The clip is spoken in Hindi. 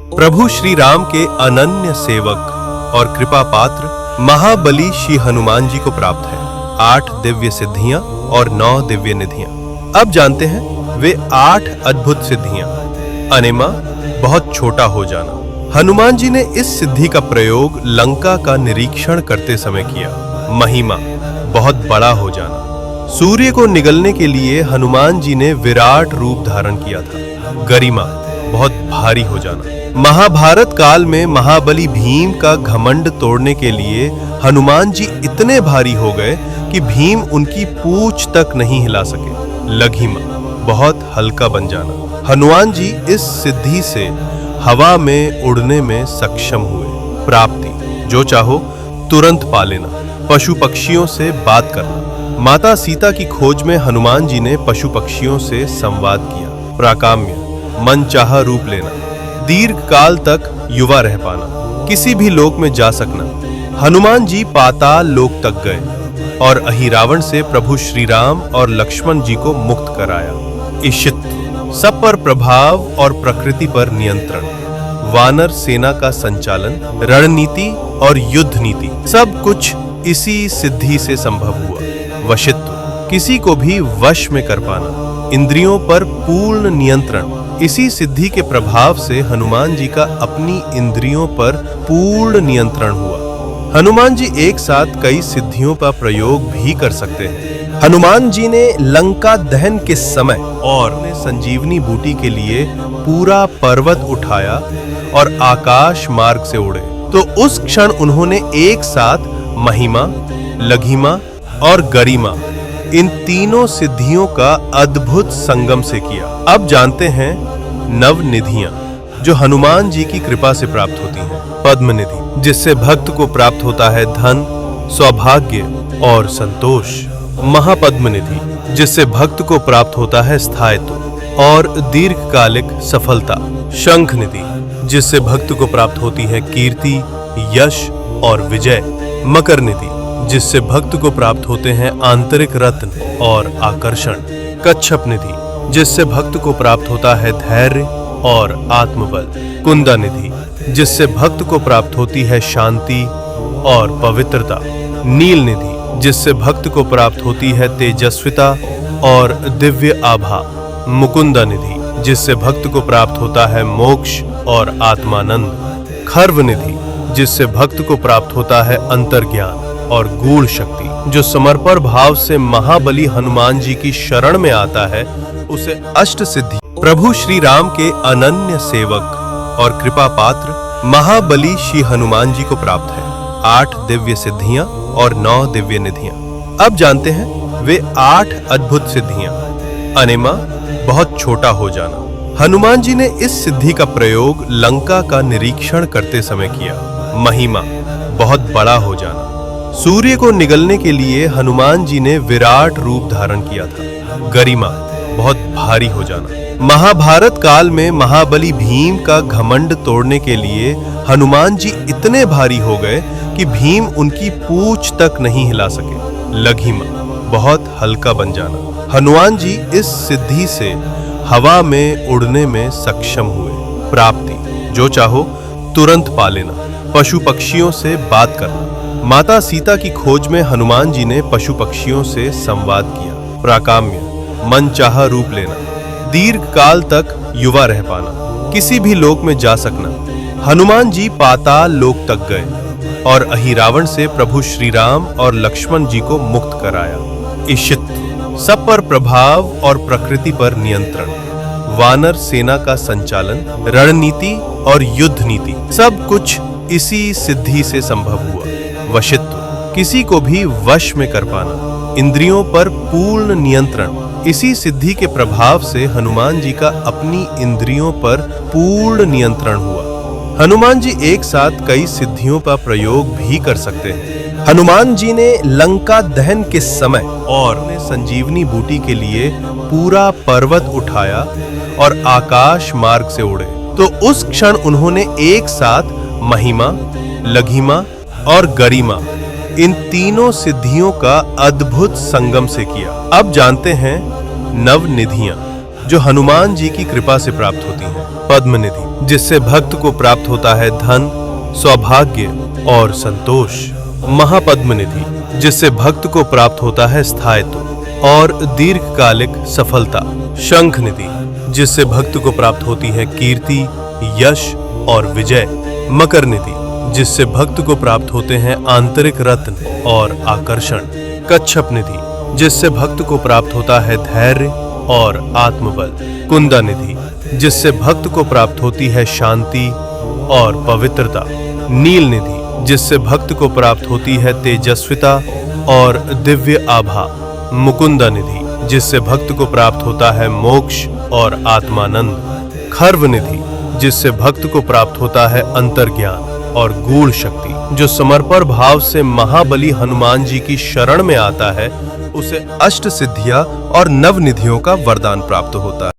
प्रभु श्री राम के अनन्य सेवक और कृपा पात्र महाबली श्री हनुमान जी को प्राप्त है 8 दिव्य सिद्धियां और 9 दिव्य निधियां। अब जानते हैं वे 8 अद्भुत सिद्धियां। अनेमा, बहुत छोटा हो जाना। हनुमान जी ने इस सिद्धि का प्रयोग लंका का निरीक्षण करते समय किया। महिमा, बहुत बड़ा हो जाना। सूर्य को निगलने के लिए हनुमान जी ने विराट रूप धारण किया था। गरिमा, बहुत भारी हो जाना। महाभारत काल में महाबली भीम का घमंड तोड़ने के लिए हनुमान जी इतने भारी हो गए कि भीम उनकी पूंछ तक नहीं हिला सके। लघिमा, बहुत हल्का बन जाना। हनुमान जी इस सिद्धि से हवा में उड़ने में सक्षम हुए। प्राप्ति, जो चाहो तुरंत पा लेना। पशु पक्षियों से बात करना। माता सीता की खोज में हनुमान जी ने पशु पक्षियों से संवाद किया। प्राकाम्य, मन चाहा रूप लेना। दीर्घ काल तक युवा रह पाना। किसी भी लोक में जा सकना। हनुमान जी पाताल लोक तक गए और अहिरावण से प्रभु श्री राम और लक्ष्मण जी को मुक्त कराया। ईशित्व, सब पर प्रभाव और प्रकृति पर नियंत्रण। वानर सेना का संचालन, रणनीति और युद्ध नीति, सब कुछ इसी सिद्धि से संभव हुआ। वशित्व, किसी को भी वश में कर पाना। इंद्रियों पर पूर्ण नियंत्रण, इसी सिद्धि के प्रभाव से हनुमान जी का अपनी इंद्रियों पर पूर्ण नियंत्रण हुआ। हनुमान जी एक साथ कई सिद्धियों का प्रयोग भी कर सकते हैं। हनुमान जी ने लंका दहन के समय और संजीवनी बूटी के लिए पूरा पर्वत उठाया और आकाश मार्ग से उड़े, तो उस क्षण उन्होंने एक साथ महिमा, लघिमा और गरिमा, इन तीनों सिद्धियों का अद्भुत संगम से किया। अब जानते हैं नव निधियां, जो हनुमान जी की कृपा से प्राप्त होती हैं। पद्म निधि, जिससे भक्त को प्राप्त होता है धन, सौभाग्य और संतोष। महापद्म निधि, जिससे भक्त को प्राप्त होता है स्थायित्व और दीर्घकालिक सफलता। शंख निधि, जिससे भक्त को प्राप्त होती है कीर्ति, यश और विजय। मकर निधि, जिससे भक्त को प्राप्त होते हैं आंतरिक रत्न और आकर्षण। कच्छप निधि, जिससे भक्त को प्राप्त होता है धैर्य और आत्मबल। कुंदा निधि, जिससे भक्त को प्राप्त होती है शांति और पवित्रता। नील निधि, जिससे भक्त को प्राप्त होती है तेजस्विता और दिव्य आभा। मुकुंदा निधि, जिससे भक्त को प्राप्त होता है मोक्ष और आत्मानंद। खर्व निधि, जिससे भक्त को प्राप्त होता है अंतर्ज्ञान और गूढ़ शक्ति। जो समर्पण भाव से महाबली हनुमान जी की शरण में आता है, उसे अष्ट सिद्धि। प्रभु श्री राम के अनन्य सेवक और कृपा पात्र महाबली श्री हनुमान जी को प्राप्त है 8 दिव्य सिद्धियां और 9 दिव्य निधियां। अब जानते हैं वे 8 अद्भुत सिद्धियां। अनेमा, बहुत छोटा हो जाना। हनुमान जी ने इस सिद्धि का प्रयोग लंका का निरीक्षण करते समय किया। महिमा, बहुत बड़ा हो जाना। सूर्य को निगलने के लिए हनुमान जी ने विराट रूप धारण किया था। गरिमा, बहुत भारी हो जाना। महाभारत काल में महाबली भीम का घमंड तोड़ने के लिए हनुमान जी इतने भारी हो गए कि भीम उनकी पूंछ तक नहीं हिला सके। लघिमा, बहुत हल्का बन जाना। हनुमान जी इस सिद्धि से हवा में उड़ने में सक्षम हुए। प्राप्ति, जो चाहो तुरंत पा लेना। पशु पक्षियों से बात करना। माता सीता की खोज में हनुमान जी ने पशु पक्षियों से संवाद किया। प्राकाम्य, मन चाहा रूप लेना। दीर्घ काल तक युवा रह पाना। किसी भी लोक में जा सकना। हनुमान जी पाताल लोक तक गए और अहिरावण से प्रभु श्री राम और लक्ष्मण जी को मुक्त कराया। ईशित्व, सब पर प्रभाव और प्रकृति पर नियंत्रण। वानर सेना का संचालन, रणनीति और युद्ध नीति, सब कुछ इसी सिद्धि से संभव हुआ। वशित्व, किसी को भी वश में कर पाना। इंद्रियों पर पूर्ण नियंत्रण, इसी सिद्धि के प्रभाव से हनुमान जी का अपनी इंद्रियों पर पूर्ण नियंत्रण हुआ। हनुमान जी एक साथ कई सिद्धियों का प्रयोग भी कर सकते हैं। हनुमान जी ने लंका दहन के समय और संजीवनी बूटी के लिए पूरा पर्वत उठाया और आकाश मार्ग से उड़े, तो उस क्षण उन्होंने एक साथ महिमा, लघिमा और गरिमा, इन तीनों सिद्धियों का अद्भुत संगम से किया। अब जानते हैं नव निधियां, जो हनुमान जी की कृपा से प्राप्त होती हैं। पद्म निधि, जिससे भक्त को प्राप्त होता है धन, सौभाग्य और संतोष। महापद्म निधि, जिससे भक्त को प्राप्त होता है स्थायित्व और दीर्घकालिक सफलता। शंख निधि, जिससे भक्त को प्राप्त होती है कीर्ति, यश और विजय। मकर निधि, जिससे भक्त को प्राप्त होते हैं आंतरिक रत्न और आकर्षण। कच्छप निधि, जिससे भक्त को प्राप्त होता है धैर्य और आत्मबल। कुंदा निधि, जिससे भक्त को प्राप्त होती है शांति और पवित्रता। नील निधि, जिससे भक्त को प्राप्त होती है तेजस्विता और दिव्य आभा। मुकुंदा निधि, जिससे भक्त को प्राप्त होता है मोक्ष और आत्मानंद। खर्व निधि, जिससे भक्त को प्राप्त होता है अंतर्ज्ञान और गूढ़ शक्ति। जो समर्पण भाव से महाबली हनुमान जी की शरण में आता है, उसे अष्ट सिद्धियां और नव निधियों का वरदान प्राप्त होता है।